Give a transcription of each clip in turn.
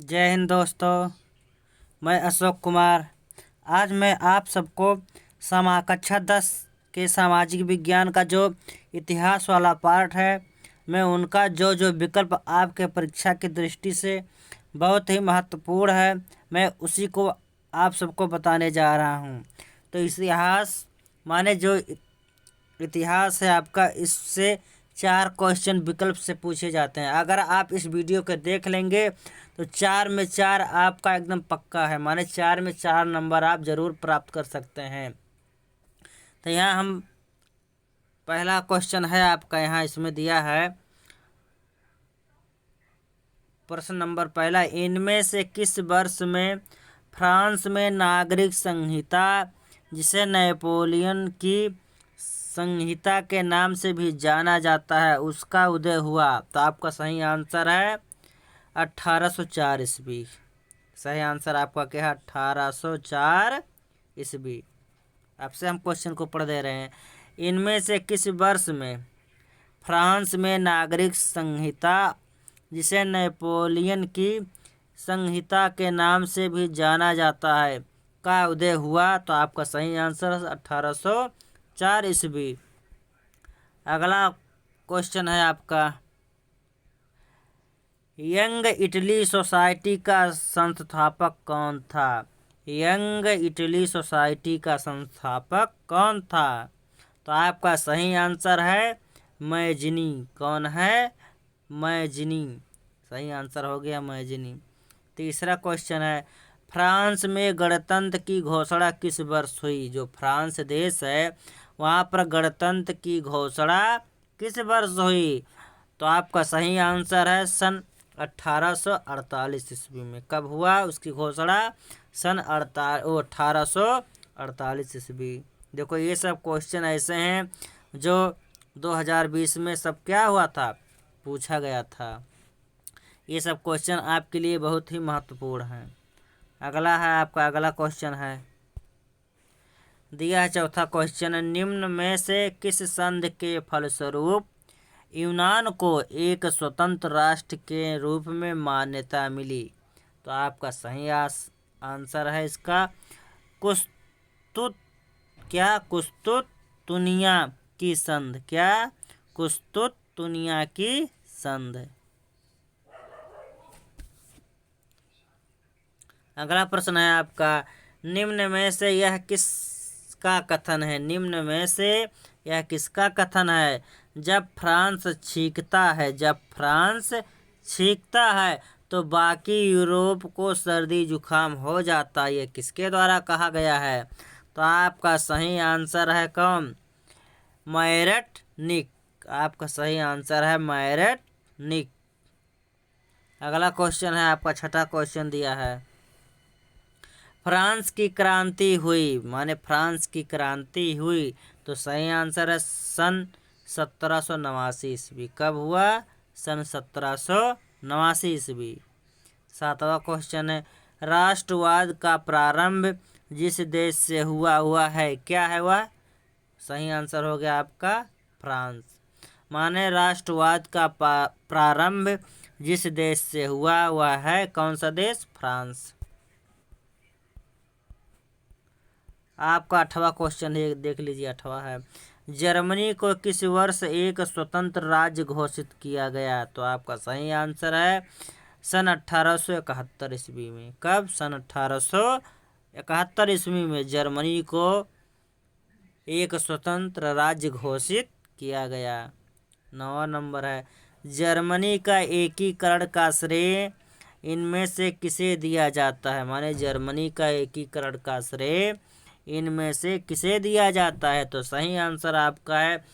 जय हिंद दोस्तों। मैं अशोक कुमार। आज मैं आप सबको कक्षा 10 के सामाजिक विज्ञान का जो इतिहास वाला पार्ट है, मैं उनका जो जो विकल्प आपके परीक्षा की दृष्टि से बहुत ही महत्वपूर्ण है, मैं उसी को आप सबको बताने जा रहा हूँ। तो इतिहास माने जो इतिहास है आपका, इससे 4 क्वेश्चन विकल्प से पूछे जाते हैं। अगर आप इस वीडियो को देख लेंगे तो 4 में 4 आपका एकदम पक्का है, माने 4 में 4 नंबर आप ज़रूर प्राप्त कर सकते हैं। तो यहाँ हम पहला क्वेश्चन है आपका, यहाँ इसमें दिया है प्रश्न नंबर पहला, इनमें से किस वर्ष में फ्रांस में नागरिक संहिता, जिसे नेपोलियन की संहिता के नाम से भी जाना जाता है, उसका उदय हुआ? तो आपका सही आंसर है 1804 ईस्वी। सही आंसर आपका क्या है? 1804 ईस्वी। आपसे हम क्वेश्चन को पढ़ दे रहे हैं। इनमें से किस वर्ष में फ्रांस में नागरिक संहिता, जिसे नेपोलियन की संहिता के नाम से भी जाना जाता है, का उदय हुआ? तो आपका सही आंसर 1804 ईस्वी। अगला क्वेश्चन है आपका, यंग इटली सोसाइटी का संस्थापक कौन था? यंग इटली सोसाइटी का संस्थापक कौन था? तो आपका सही आंसर है मैजिनी। कौन है? मैजिनी। सही आंसर हो गया मैजिनी। तीसरा क्वेश्चन है, फ्रांस में गणतंत्र की घोषणा किस वर्ष हुई? जो फ्रांस देश है वहाँ पर गणतंत्र की घोषणा किस वर्ष हुई? तो आपका सही आंसर है सन 1848 ईस्वी में। कब हुआ उसकी घोषणा? सन 1848 ईस्वी। देखो ये सब क्वेश्चन ऐसे हैं जो 2020 में सब क्या हुआ था, पूछा गया था। ये सब क्वेश्चन आपके लिए बहुत ही महत्वपूर्ण हैं। अगला है आपका, अगला क्वेश्चन है दिया है चौथा क्वेश्चन, निम्न में से किस संधि के फलस्वरूप यूनान को एक स्वतंत्र राष्ट्र के रूप में मान्यता मिली? तो आपका सही आंसर है इसका कुस्तुतुनिया की संधि। क्या? कुस्तुतुनिया की संधि। अगला प्रश्न है आपका, निम्न में से यह किसका कथन है? निम्न में से यह किसका कथन है? जब फ्रांस छींकता है तो बाकी यूरोप को सर्दी जुकाम हो जाता है। ये किसके द्वारा कहा गया है? तो आपका सही आंसर है कौन? मेरेटनिक। आपका सही आंसर है मेरेटनिक। अगला क्वेश्चन है आपका, छठा क्वेश्चन दिया है, फ्रांस की क्रांति हुई, माने फ्रांस की क्रांति हुई, तो सही आंसर है सन 1789 ईस्वी। कब हुआ? सन 1789 ईस्वी। सातवां क्वेश्चन है, राष्ट्रवाद का प्रारंभ जिस देश से हुआ है, क्या है वह? सही आंसर हो गया आपका फ्रांस। माने राष्ट्रवाद का प्रारंभ जिस देश से हुआ वह है कौन सा देश? फ्रांस। आपका 8वां क्वेश्चन देख लीजिए। 8वां है, जर्मनी को किस वर्ष एक स्वतंत्र राज्य घोषित किया गया? तो आपका सही आंसर है सन 1871 ईस्वी में। कब? सन 1871 ईस्वी में जर्मनी को एक स्वतंत्र राज्य घोषित किया गया। 9वां नंबर है, जर्मनी का एकीकरण का श्रेय इनमें से किसे दिया जाता है? माने जर्मनी का एकीकरण का श्रेय इनमें से किसे दिया जाता है? तो सही आंसर आपका है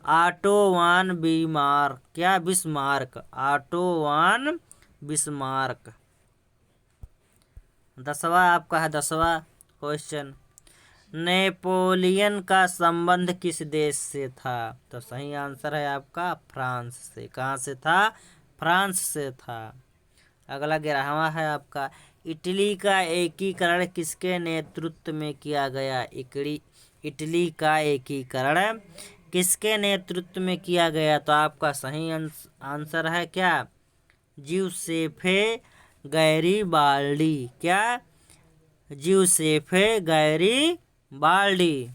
ऑटो वान बिस्मार्क। क्या? बिस्मार्क। ऑटो वान बिस्मार्क। 10वां आपका है, 10वां क्वेश्चन, नेपोलियन का संबंध किस देश से था? तो सही आंसर है आपका फ्रांस से। कहाँ से था? फ्रांस से था। अगला 11वां है आपका, इटली का एकीकरण किसके नेतृत्व में किया गया? इटली का एकीकरण किसके नेतृत्व में किया गया? तो आपका सही आंसर है क्या? ज्यूसेफे गैरिबाल्डी। क्या? ज्यूसेफे गैरिबाल्डी।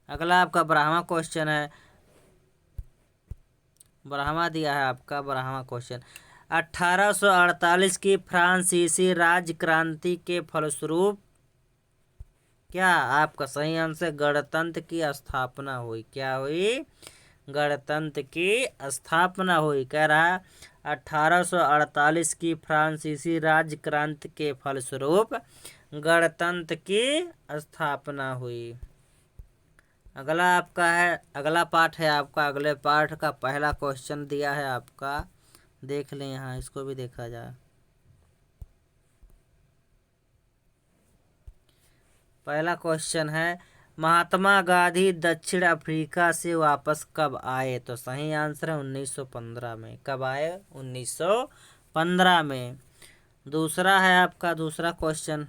अगला आपका ब्राह्मा क्वेश्चन है। ब्राह्मा दिया है आपका ब्राह्मा क्वेश्चन। 1848 की फ्रांसीसी राज्य क्रांति के फलस्वरूप क्या? आपका सही आंसर गणतंत्र की स्थापना हुई। क्या हुई? गणतंत्र की स्थापना हुई। कह रहा है 1848 की फ्रांसीसी राज्य क्रांति के फलस्वरूप गणतंत्र की स्थापना हुई। अगला आपका है, अगला पाठ है आपका। अगले पाठ का पहला क्वेश्चन दिया है आपका, देख लें यहाँ, इसको भी देखा जाए। पहला क्वेश्चन है, महात्मा गांधी दक्षिण अफ्रीका से वापस कब आए? तो सही आंसर है 1915 में। कब आए? 1915 में। दूसरा है आपका दूसरा क्वेश्चन,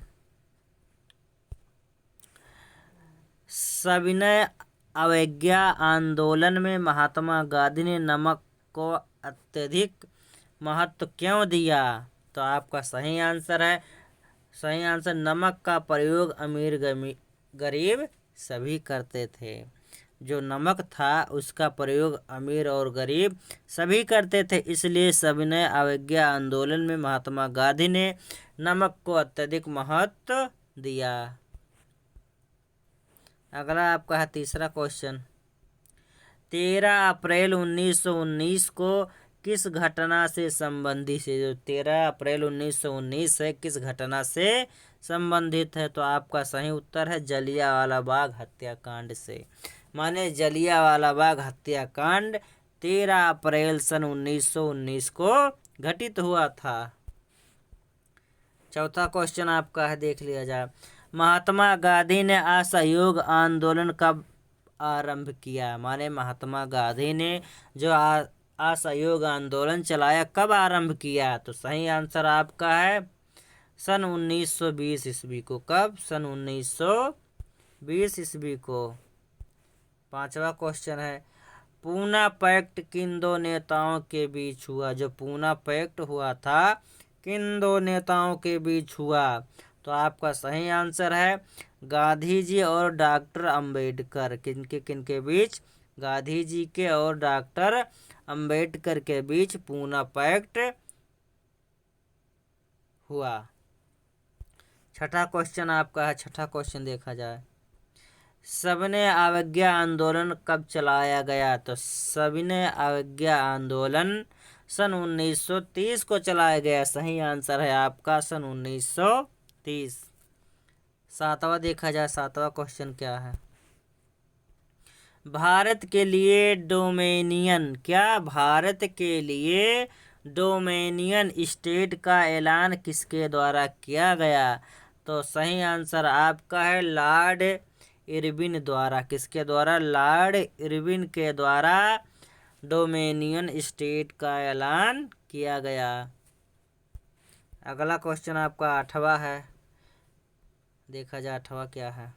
सविनय अवज्ञा आंदोलन में महात्मा गांधी ने नमक को अत्यधिक महत्व क्यों दिया? तो आपका सही आंसर है, सही आंसर नमक का प्रयोग अमीर गरीब सभी करते थे। जो नमक था उसका प्रयोग अमीर और गरीब सभी करते थे, इसलिए सविनय अवज्ञा आंदोलन में महात्मा गांधी ने नमक को अत्यधिक महत्व दिया। अगला आपका है तीसरा क्वेश्चन, 13 अप्रैल 1919 को किस घटना से संबंधित है? जो 13 अप्रैल 1919 है, किस घटना से संबंधित है? तो आपका सही उत्तर है जलियांवाला बाग हत्याकांड से। माने जलियांवाला बाग हत्याकांड 13 अप्रैल सन 1919 को घटित हुआ था। चौथा क्वेश्चन आपका है, देख लिया जाए। महात्मा गांधी ने असहयोग आंदोलन कब आरंभ किया? माने महात्मा गांधी ने जो असहयोग आंदोलन चलाया कब आरंभ किया? तो सही आंसर आपका है सन 1920 ईस्वी को। कब? सन 1920 ईस्वी को। पांचवा क्वेश्चन है, पूना पैक्ट किन दो नेताओं के बीच हुआ? जो पूना पैक्ट हुआ था किन दो नेताओं के बीच हुआ? तो आपका सही आंसर है गांधी जी और डॉक्टर अंबेडकर। किनके बीच? गांधी जी के और डॉक्टर अंबेडकर के बीच पूना पैक्ट हुआ। छठा क्वेश्चन आपका है, छठा क्वेश्चन देखा जाए, सविनय अवज्ञा आंदोलन कब चलाया गया? तो सविनय अवज्ञा आंदोलन सन 1930 को चलाया गया। सही आंसर है आपका सन 1930। सातवां देखा जाए, सातवां क्वेश्चन क्या है, भारत के लिए डोमेनियन, क्या? भारत के लिए डोमेनियन स्टेट का ऐलान किसके द्वारा किया गया? तो सही आंसर आपका है लॉर्ड इरविन द्वारा। किसके द्वारा? लॉर्ड इरविन के द्वारा डोमेनियन स्टेट का ऐलान किया गया। अगला क्वेश्चन आपका आठवां है, देखा जाए आठवां क्या है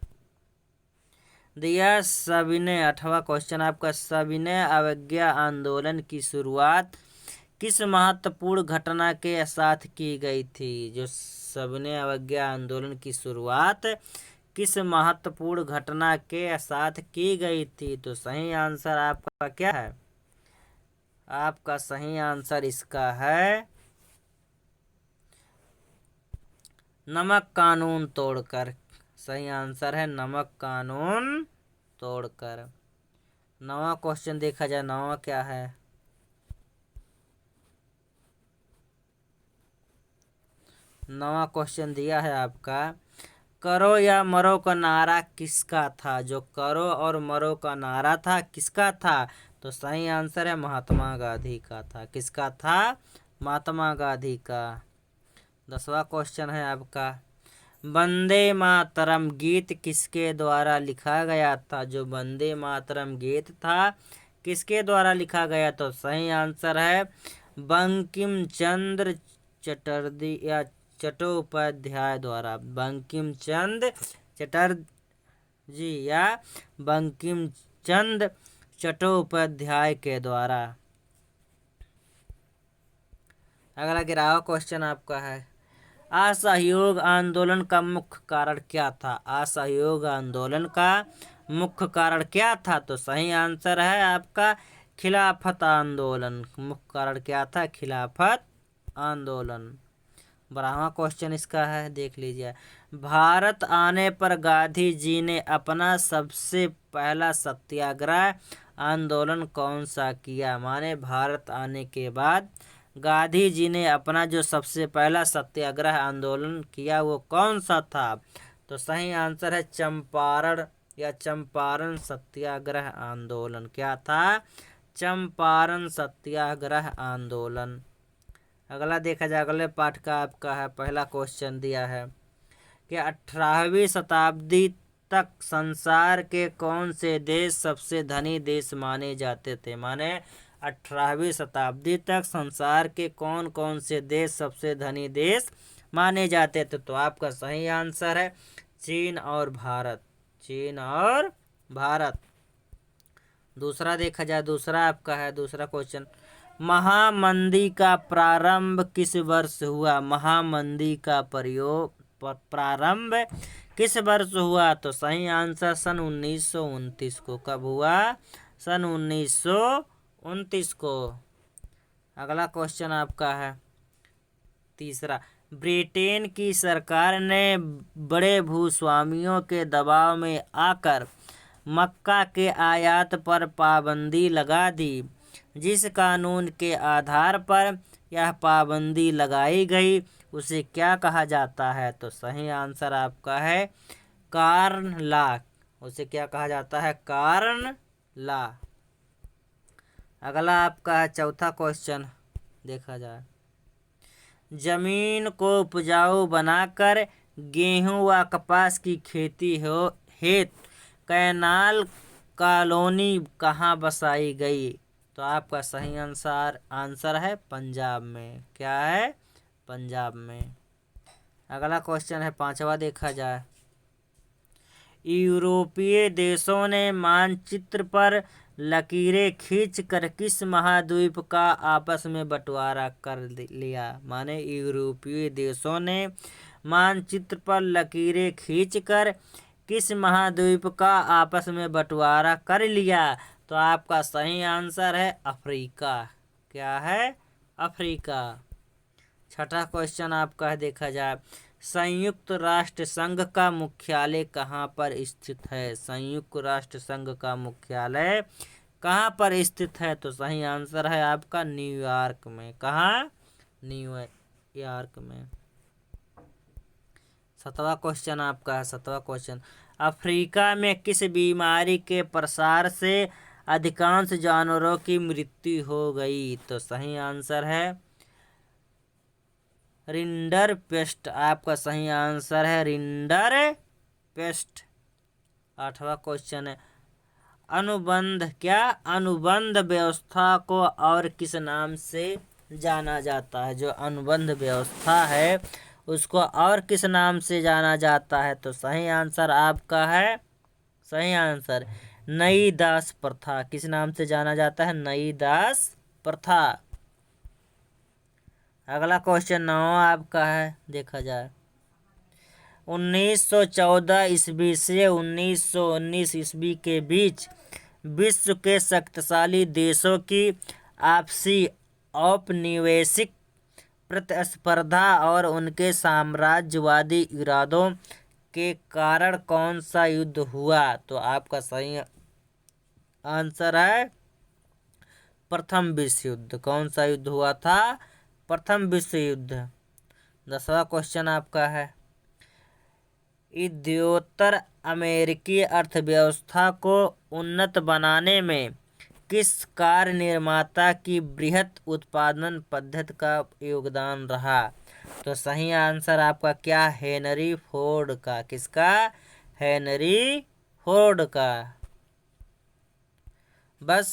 दिया। सविनय, आठवां क्वेश्चन आपका, सविनय अवज्ञा आंदोलन की शुरुआत किस महत्वपूर्ण घटना के साथ की गई थी? जो सविनय अवज्ञा आंदोलन की शुरुआत किस महत्वपूर्ण घटना के साथ की गई थी? तो सही आंसर आपका क्या है? आपका सही आंसर इसका है नमक कानून तोड़कर। सही आंसर है नमक कानून तोड़कर। नवा क्वेश्चन देखा जाए, नवा क्या है, नवा क्वेश्चन दिया है आपका, करो या मरो का नारा किसका था? जो करो और मरो का नारा था किसका था? तो सही आंसर है महात्मा गांधी का था। किसका था? महात्मा गांधी का। 10वां क्वेश्चन है आपका, वंदे मातरम गीत किसके द्वारा लिखा गया था? जो वंदे मातरम गीत था किसके द्वारा लिखा गया? तो सही आंसर है बंकिम चंद्र चटर्जी या चट्टोपाध्याय द्वारा। बंकिम चंद्र चटर्जी या बंकिम चंद्र चट्टोपाध्याय के द्वारा। अगला 11वां क्वेश्चन आपका है, असहयोग आंदोलन का मुख्य कारण क्या था? असहयोग आंदोलन का मुख्य कारण क्या था? तो सही आंसर है आपका खिलाफत आंदोलन। मुख्य कारण क्या था? खिलाफत आंदोलन। 12वां क्वेश्चन इसका है, देख लीजिए। भारत आने पर गांधी जी ने अपना सबसे पहला सत्याग्रह आंदोलन कौन सा किया? माने भारत आने के बाद गांधी जी ने अपना जो सबसे पहला सत्याग्रह आंदोलन किया वो कौन सा था? तो सही आंसर है चंपारण या चंपारण सत्याग्रह आंदोलन। क्या था? चंपारण सत्याग्रह आंदोलन। अगला देखा जाए, अगले पाठ का आपका है, पहला क्वेश्चन दिया है कि 18वीं शताब्दी तक संसार के कौन से देश सबसे धनी देश माने जाते थे? माने 18वीं शताब्दी तक संसार के कौन कौन से देश सबसे धनी देश माने जाते थे? तो आपका सही आंसर है चीन और भारत। चीन और भारत। दूसरा देखा जाए, दूसरा आपका है, दूसरा क्वेश्चन, महामंदी का प्रारंभ किस वर्ष हुआ? महामंदी का प्रारंभ किस वर्ष हुआ? तो सही आंसर सन 1929 को। कब हुआ? सन 1929 को। अगला क्वेश्चन आपका है तीसरा, ब्रिटेन की सरकार ने बड़े भूस्वामियों के दबाव में आकर मक्का के आयात पर पाबंदी लगा दी। जिस कानून के आधार पर यह पाबंदी लगाई गई उसे क्या कहा जाता है? तो सही आंसर आपका है कार्न लॉ। उसे क्या कहा जाता है? Corn law. अगला आपका है चौथा क्वेश्चन, देखा जाए। जमीन को उपजाऊ बनाकर गेहूं व कपास की खेती हेतु कैनाल कॉलोनी कहाँ बसाई गई? तो आपका सही आंसर है पंजाब में। क्या है? पंजाब में। अगला क्वेश्चन है पांचवा, देखा जाए। यूरोपीय देशों ने मानचित्र पर लकीरें खींचकर किस महाद्वीप का आपस में बंटवारा कर लिया? माने यूरोपीय देशों ने मानचित्र पर लकीरें खींचकर किस महाद्वीप का आपस में बंटवारा कर लिया? तो आपका सही आंसर है अफ्रीका। क्या है? अफ्रीका। छठा क्वेश्चन आपका है, देखा जाए। संयुक्त राष्ट्र संघ का मुख्यालय कहाँ पर स्थित है? संयुक्त राष्ट्र संघ का मुख्यालय कहाँ पर स्थित है? तो सही आंसर है आपका न्यूयॉर्क में। कहाँ? न्यूयॉर्क में। सातवां क्वेश्चन आपका है, सातवां क्वेश्चन, अफ्रीका में किस बीमारी के प्रसार से अधिकांश जानवरों की मृत्यु हो गई? तो सही आंसर है रिंडर पेस्ट। आपका सही आंसर है रिंडर पेस्ट। आठवां क्वेश्चन है, अनुबंध अनुबंध व्यवस्था को और किस नाम से जाना जाता है? जो अनुबंध व्यवस्था है उसको और किस नाम से जाना जाता है? तो सही आंसर आपका है, सही आंसर नई दास प्रथा। किस नाम से जाना जाता है? नई दास प्रथा। अगला क्वेश्चन 9 आपका है, देखा जाए। 1914 ईस्वी से 1919 ईस्वी के बीच विश्व के शक्तिशाली देशों की आपसी औपनिवेशिक प्रतिस्पर्धा और उनके साम्राज्यवादी इरादों के कारण कौन सा युद्ध हुआ? तो आपका सही आंसर है प्रथम विश्व युद्ध। कौन सा युद्ध हुआ था? प्रथम विश्व युद्ध। 10वां क्वेश्चन आपका है, उत्तरोत्तर अमेरिकी अर्थव्यवस्था को उन्नत बनाने में किस कार निर्माता की बृहत उत्पादन पद्धति का योगदान रहा? तो सही आंसर आपका क्या? हेनरी फोर्ड का। किसका? हेनरी फोर्ड का। बस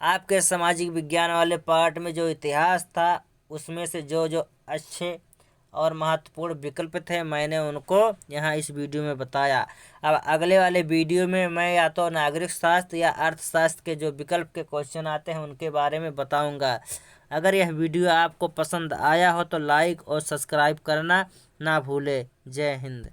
आपके सामाजिक विज्ञान वाले पार्ट में जो इतिहास था उसमें से जो जो अच्छे और महत्वपूर्ण विकल्प थे, मैंने उनको यहाँ इस वीडियो में बताया। अब अगले वाले वीडियो में मैं या तो नागरिक शास्त्र या अर्थशास्त्र के जो विकल्प के क्वेश्चन आते हैं उनके बारे में बताऊंगा। अगर यह वीडियो आपको पसंद आया हो तो लाइक और सब्सक्राइब करना ना भूले। जय हिंद।